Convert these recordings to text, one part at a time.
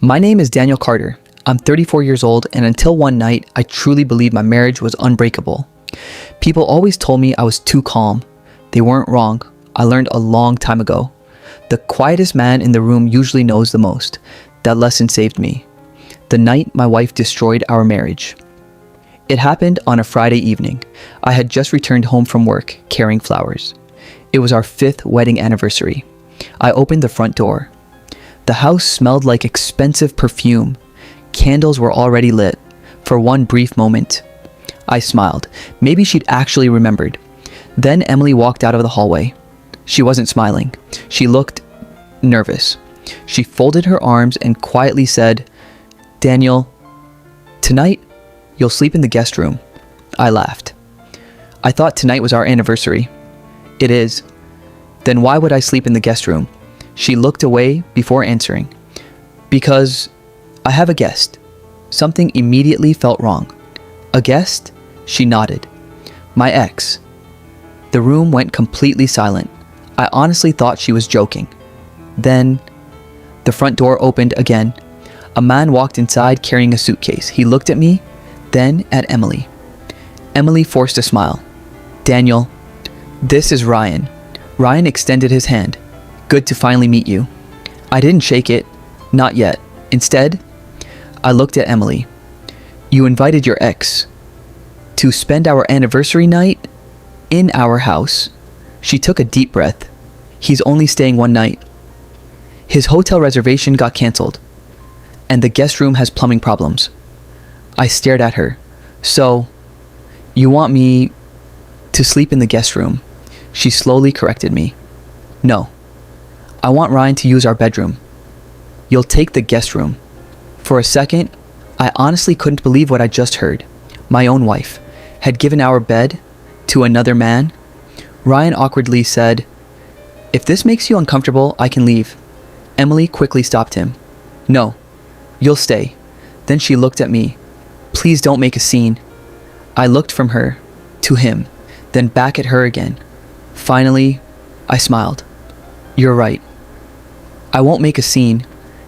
My name is Daniel Carter. I'm 34 years old, and until one night, I truly believed my marriage was unbreakable. People always told me I was too calm. They weren't wrong. I learned a long time ago. The quietest man in the room usually knows the most. That lesson saved me. The night my wife destroyed our marriage. It happened on a Friday evening. I had just returned home from work, carrying flowers. It was our 5th wedding anniversary. I opened the front door. The house smelled like expensive perfume. Candles were already lit. For one brief moment, I smiled. Maybe she'd actually remembered. Then Emily walked out of the hallway. She wasn't smiling. She looked nervous. She folded her arms and quietly said, "Daniel, tonight, you'll sleep in the guest room." I laughed. I thought tonight was our anniversary. It is. Then why would I sleep in the guest room? She looked away before answering. Because I have a guest. Something immediately felt wrong. A guest? She nodded. My ex. The room went completely silent. I honestly thought she was joking. Then, the front door opened again. A man walked inside carrying a suitcase. He looked at me, then at Emily. Emily forced a smile. "Daniel, this is Ryan." Ryan extended his hand. "Good to finally meet you." I didn't shake it. Not yet. Instead, I looked at Emily. "You invited your ex to spend our anniversary night in our house." She took a deep breath. "He's only staying one night. His hotel reservation got canceled, and the guest room has plumbing problems." I stared at her. "So, you want me to sleep in the guest room?" She slowly corrected me. "No. I want Ryan to use our bedroom. You'll take the guest room." For a second, I honestly couldn't believe what I just heard. My own wife had given our bed to another man. Ryan awkwardly said, "If this makes you uncomfortable, I can leave." Emily quickly stopped him. "No, you'll stay." Then she looked at me. "Please don't make a scene." I looked from her to him, then back at her again. Finally, I smiled. "You're right. I won't make a scene."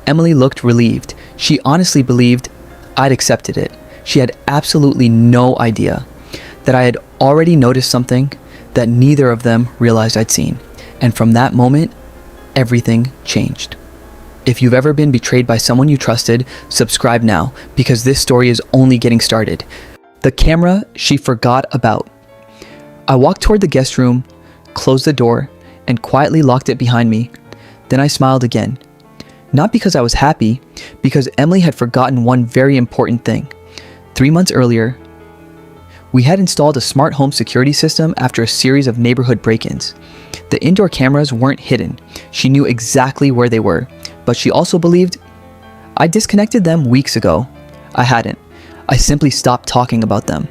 Emily looked relieved. She honestly believed I'd accepted it. She had absolutely no idea that I had already noticed something that neither of them realized I'd seen. And from that moment, everything changed. If you've ever been betrayed by someone you trusted, subscribe now, because this story is only getting started. The camera she forgot about. I walked toward the guest room, closed the door, and quietly locked it behind me. Then I smiled again. Not because I was happy, because Emily had forgotten one very important thing. 3 months earlier, we had installed a smart home security system after a series of neighborhood break-ins. The indoor cameras weren't hidden. She knew exactly where they were, but she also believed I disconnected them weeks ago. I hadn't. I simply stopped talking about them.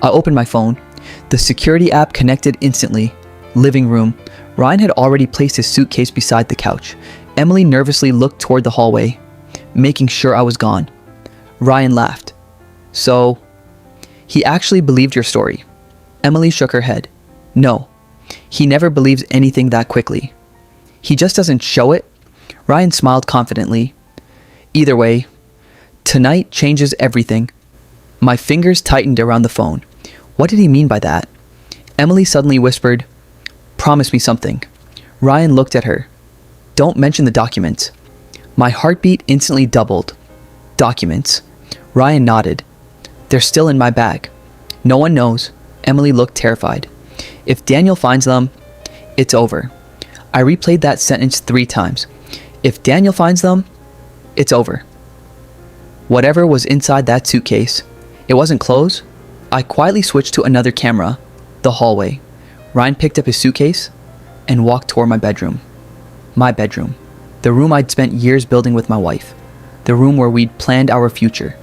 I opened my phone. The security app connected instantly. Living room. Ryan had already placed his suitcase beside the couch. Emily nervously looked toward the hallway, making sure I was gone. Ryan laughed. "So, he actually believed your story?" Emily shook her head. "No, he never believes anything that quickly. He just doesn't show it." Ryan smiled confidently. "Either way, tonight changes everything." My fingers tightened around the phone. What did he mean by that? Emily suddenly whispered, "Promise me something." Ryan looked at her. "Don't mention the documents." My heartbeat instantly doubled. "Documents?" Ryan nodded. "They're still in my bag. No one knows." Emily looked terrified. "If Daniel finds them, it's over." I replayed that sentence 3 times. "If Daniel finds them, it's over." Whatever was inside that suitcase, it wasn't clothes. I quietly switched to another camera, the hallway. Ryan picked up his suitcase and walked toward my bedroom. My bedroom. The room I'd spent years building with my wife. The room where we'd planned our future.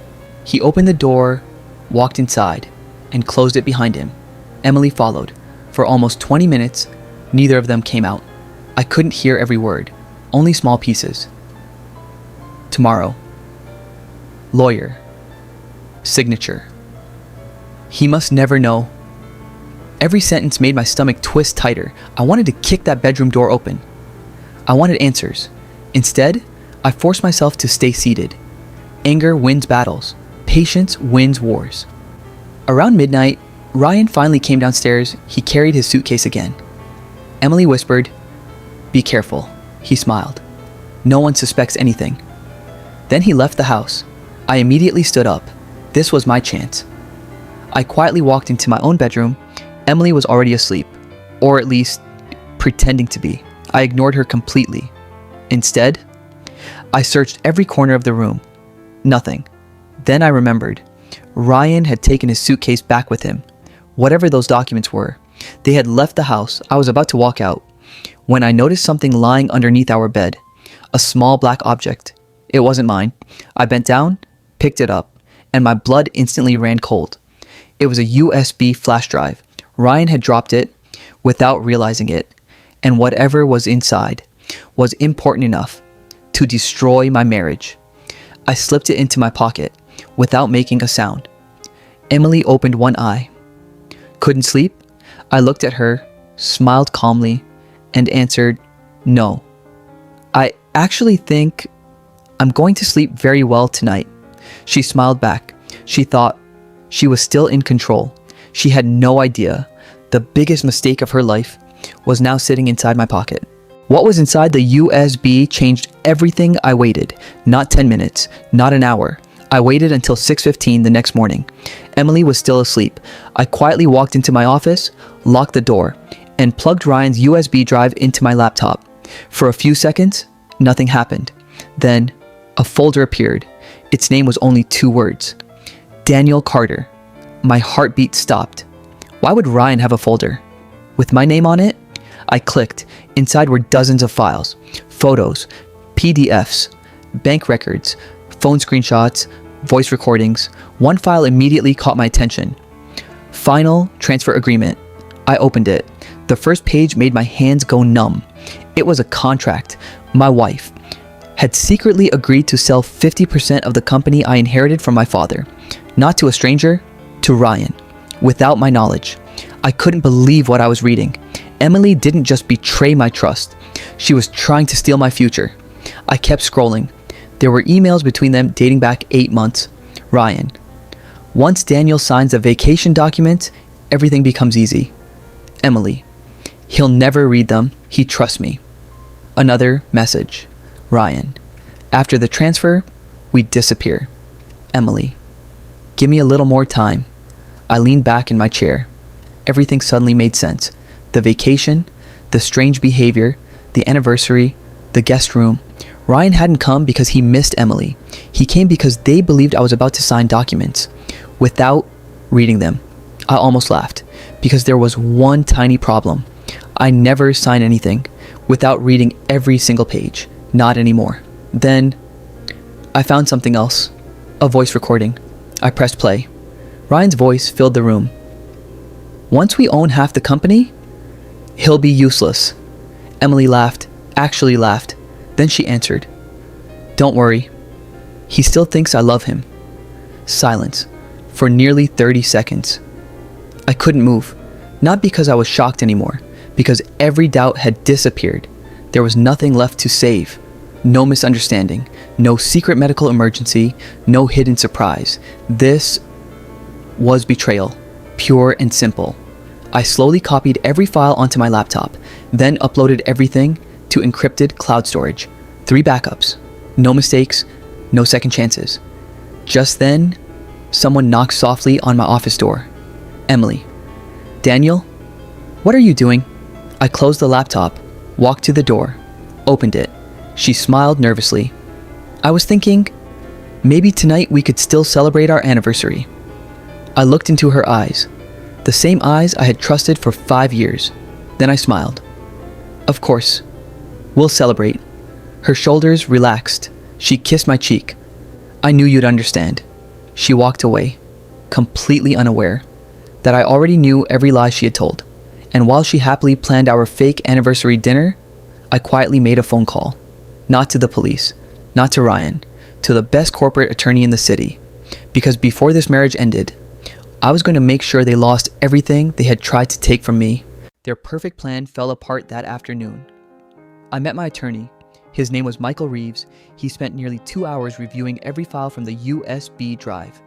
He opened the door, walked inside, and closed it behind him. Emily followed. For almost 20 minutes, neither of them came out. I couldn't hear every word, only small pieces. Tomorrow. Lawyer. Signature. He must never know. Every sentence made my stomach twist tighter. I wanted to kick that bedroom door open. I wanted answers. Instead, I forced myself to stay seated. Anger wins battles. Patience wins wars. Around midnight, Ryan finally came downstairs. He carried his suitcase again. Emily whispered, "Be careful." He smiled. "No one suspects anything." Then he left the house. I immediately stood up. This was my chance. I quietly walked into my own bedroom. Emily was already asleep, or at least pretending to be. I ignored her completely. Instead, I searched every corner of the room. Nothing. Then I remembered. Ryan had taken his suitcase back with him. Whatever those documents were, they had left the house. I was about to walk out when I noticed something lying underneath our bed. A small black object. It wasn't mine. I bent down, picked it up, and my blood instantly ran cold. It was a USB flash drive. Ryan had dropped it without realizing it, and whatever was inside was important enough to destroy my marriage. I slipped it into my pocket without making a sound. Emily opened one eye. Couldn't sleep? I looked at her, smiled calmly, and answered, "No. I actually think I'm going to sleep very well tonight." She smiled back. She thought she was still in control. She had no idea the biggest mistake of her life was now sitting inside my pocket. What was inside the USB changed everything. I waited. Not 10 minutes, not an hour. I waited until 6:15 the next morning. Emily was still asleep. I quietly walked into my office, locked the door, and plugged Ryan's USB drive into my laptop. For a few seconds, nothing happened. Then, a folder appeared. Its name was only 2 words. Daniel Carter. My heartbeat stopped. Why would Ryan have a folder with my name on it? I clicked. Inside were dozens of files, photos, PDFs, bank records, phone screenshots, voice recordings. One file immediately caught my attention. Final transfer agreement. I opened it. The first page made my hands go numb. It was a contract. My wife had secretly agreed to sell 50% of the company I inherited from my father. Not to a stranger, to Ryan, without my knowledge. I couldn't believe what I was reading. Emily didn't just betray my trust. She was trying to steal my future. I kept scrolling. There were emails between them dating back 8 months. Ryan. Once Daniel signs the vacation document, everything becomes easy. Emily. He'll never read them. He trusts me. Another message. Ryan. After the transfer, we disappear. Emily. Give me a little more time. I leaned back in my chair. Everything suddenly made sense. The vacation, the strange behavior, the anniversary, the guest room. Ryan hadn't come because he missed Emily. He came because they believed I was about to sign documents. Without reading them, I almost laughed because there was one tiny problem. I never sign anything without reading every single page. Not anymore. Then I found something else. A voice recording. I pressed play. Ryan's voice filled the room. Once we own half the company, he'll be useless. Emily laughed, actually laughed. Then she answered, "Don't worry. He still thinks I love him." Silence for nearly 30 seconds. I couldn't move, not because I was shocked anymore, because every doubt had disappeared. There was nothing left to save. No misunderstanding, no secret medical emergency, no hidden surprise. This was betrayal, pure and simple. I slowly copied every file onto my laptop, then uploaded everything to encrypted cloud storage. 3 backups. No mistakes, no second chances. Just then, someone knocked softly on my office door. Emily. Daniel? What are you doing? I closed the laptop, walked to the door, opened it. She smiled nervously. I was thinking, maybe tonight we could still celebrate our anniversary. I looked into her eyes, the same eyes I had trusted for 5 years. Then I smiled. Of course. We'll celebrate. Her shoulders relaxed. She kissed my cheek. I knew you'd understand. She walked away, completely unaware that I already knew every lie she had told. And while she happily planned our fake anniversary dinner, I quietly made a phone call. Not to the police, not to Ryan, to the best corporate attorney in the city. Because before this marriage ended, I was going to make sure they lost everything they had tried to take from me. Their perfect plan fell apart that afternoon. I met my attorney. His name was Michael Reeves. He spent nearly 2 hours reviewing every file from the USB drive.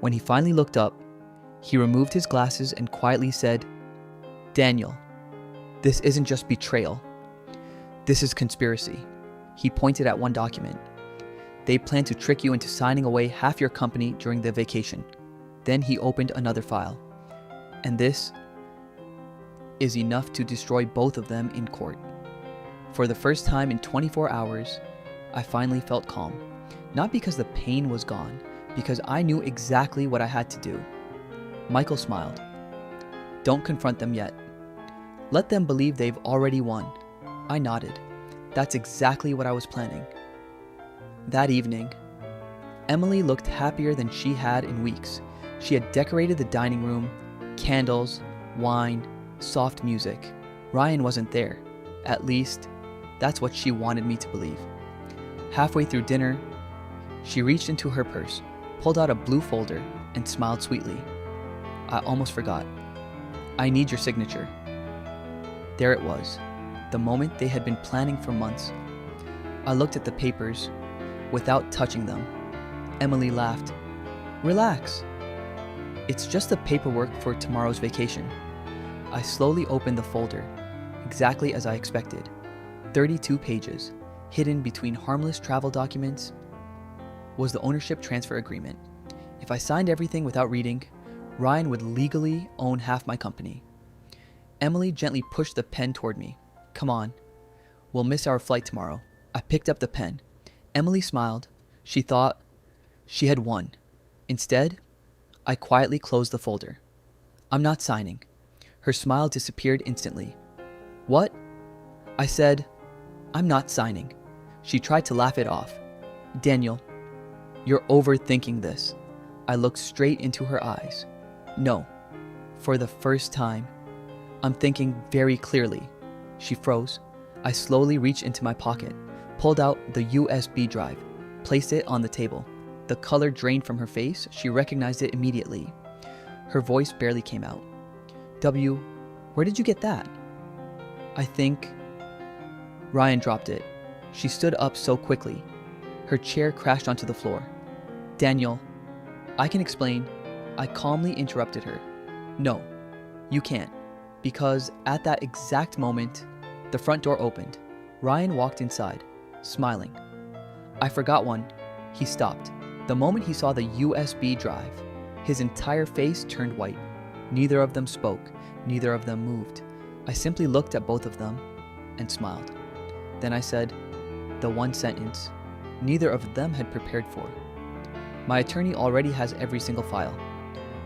When he finally looked up, he removed his glasses and quietly said, "Daniel, this isn't just betrayal. This is conspiracy." He pointed at one document. "They plan to trick you into signing away half your company during the vacation." Then he opened another file. "And this is enough to destroy both of them in court." For the first time in 24 hours, I finally felt calm. Not because the pain was gone, because I knew exactly what I had to do. Michael smiled. "Don't confront them yet. Let them believe they've already won." I nodded. That's exactly what I was planning. That evening, Emily looked happier than she had in weeks. She had decorated the dining room, candles, wine, soft music. Ryan wasn't there. At least, that's what she wanted me to believe. Halfway through dinner, she reached into her purse, pulled out a blue folder, and smiled sweetly. I almost forgot. "I need your signature." There it was, the moment they had been planning for months. I looked at the papers without touching them. Emily laughed. "Relax. It's just the paperwork for tomorrow's vacation." I slowly opened the folder, exactly as I expected. 32 pages, hidden between harmless travel documents, was the ownership transfer agreement. If I signed everything without reading, Ryan would legally own half my company. Emily gently pushed the pen toward me. "Come on, we'll miss our flight tomorrow." I picked up the pen. Emily smiled. She thought she had won. Instead, I quietly closed the folder. "I'm not signing." Her smile disappeared instantly. "What?" I said, "I'm not signing." She tried to laugh it off. "Daniel, you're overthinking this." I looked straight into her eyes. "No, for the first time, I'm thinking very clearly." She froze. I slowly reached into my pocket, pulled out the USB drive, placed it on the table. The color drained from her face. She recognized it immediately. Her voice barely came out. "W, where did you get that?" "I think..." Ryan dropped it. She stood up so quickly. Her chair crashed onto the floor. "Daniel, I can explain." I calmly interrupted her. "No, you can't." Because at that exact moment, the front door opened. Ryan walked inside, smiling. "I forgot one." He stopped. The moment he saw the USB drive, his entire face turned white. Neither of them spoke. Neither of them moved. I simply looked at both of them and smiled. Then I said the one sentence neither of them had prepared for. "My attorney already has every single file."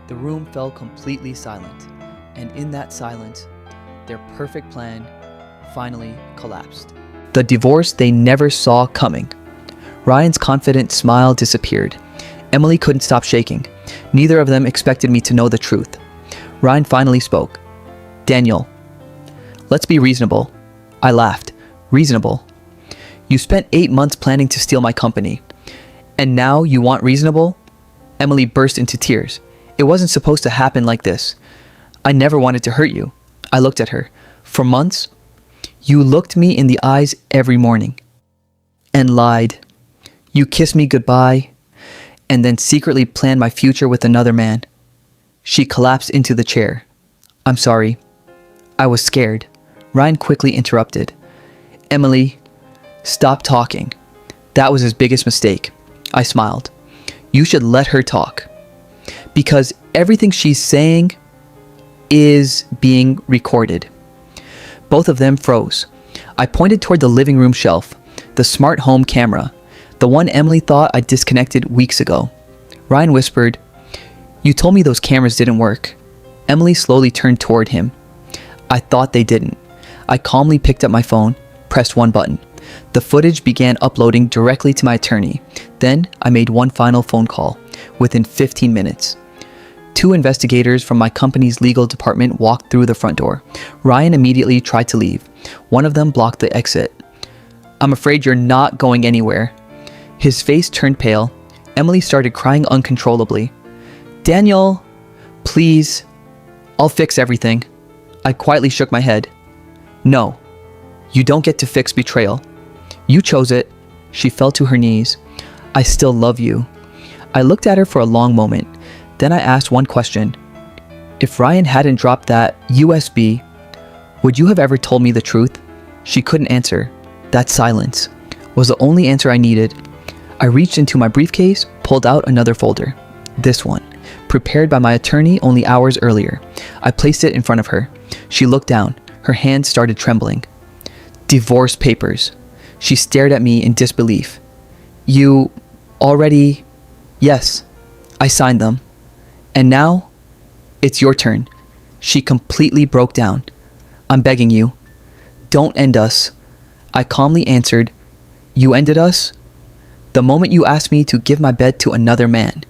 The room fell completely silent, and in that silence, their perfect plan finally collapsed. The divorce they never saw coming. Ryan's confident smile disappeared. Emily couldn't stop shaking. Neither of them expected me to know the truth. Ryan finally spoke. "Daniel, let's be reasonable." I laughed. "Reasonable? You spent 8 months planning to steal my company. And now you want reasonable?" Emily burst into tears. "It wasn't supposed to happen like this. I never wanted to hurt you." I looked at her. "For months, you looked me in the eyes every morning and lied. You kissed me goodbye and then secretly planned my future with another man." She collapsed into the chair. "I'm sorry. I was scared." Ryan quickly interrupted. "Emily, stop talking. That was his biggest mistake." I smiled. "You should let her talk. Because everything she's saying is being recorded." Both of them froze. I pointed toward the living room shelf, the smart home camera, the one Emily thought I disconnected weeks ago. Ryan whispered, "You told me those cameras didn't work." Emily slowly turned toward him. "I thought they didn't." I calmly picked up my phone, pressed one button. The footage began uploading directly to my attorney. Then I made one final phone call. Within 15 minutes, 2 investigators from my company's legal department walked through the front door. Ryan immediately tried to leave. One of them blocked the exit. "I'm afraid you're not going anywhere." His face turned pale. Emily started crying uncontrollably. "Daniel, please, I'll fix everything." I quietly shook my head. "No, you don't get to fix betrayal. You chose it. She fell to her knees. I still love you. I looked at her for a long moment. Then I asked one question. If Ryan hadn't dropped that USB, would you have ever told me the truth? She couldn't answer. That silence was the only answer I needed. I reached into my briefcase, pulled out another folder. This one, prepared by my attorney only hours earlier. I placed it in front of her. She looked down. Her hands started trembling. Divorce papers. She stared at me in disbelief. You already... Yes, I signed them. And now, it's your turn. She completely broke down. I'm begging you. Don't end us. I calmly answered, you ended us the moment you asked me to give my bed to another man.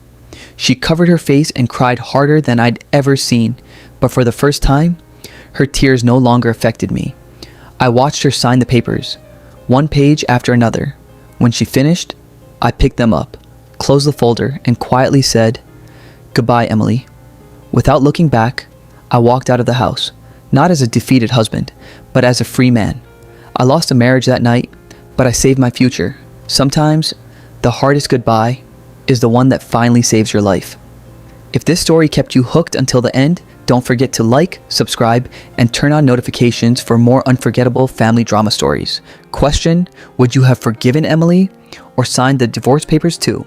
She covered her face and cried harder than I'd ever seen, but for the first time, her tears no longer affected me. I watched her sign the papers, one page after another. When she finished, I picked them up, closed the folder, and quietly said, Goodbye, Emily. Without looking back, I walked out of the house, not as a defeated husband, but as a free man. I lost a marriage that night, but I saved my future. Sometimes, the hardest goodbye is the one that finally saves your life. If this story kept you hooked until the end, don't forget to like, subscribe, and turn on notifications for more unforgettable family drama stories. Question, would you have forgiven Emily or signed the divorce papers too?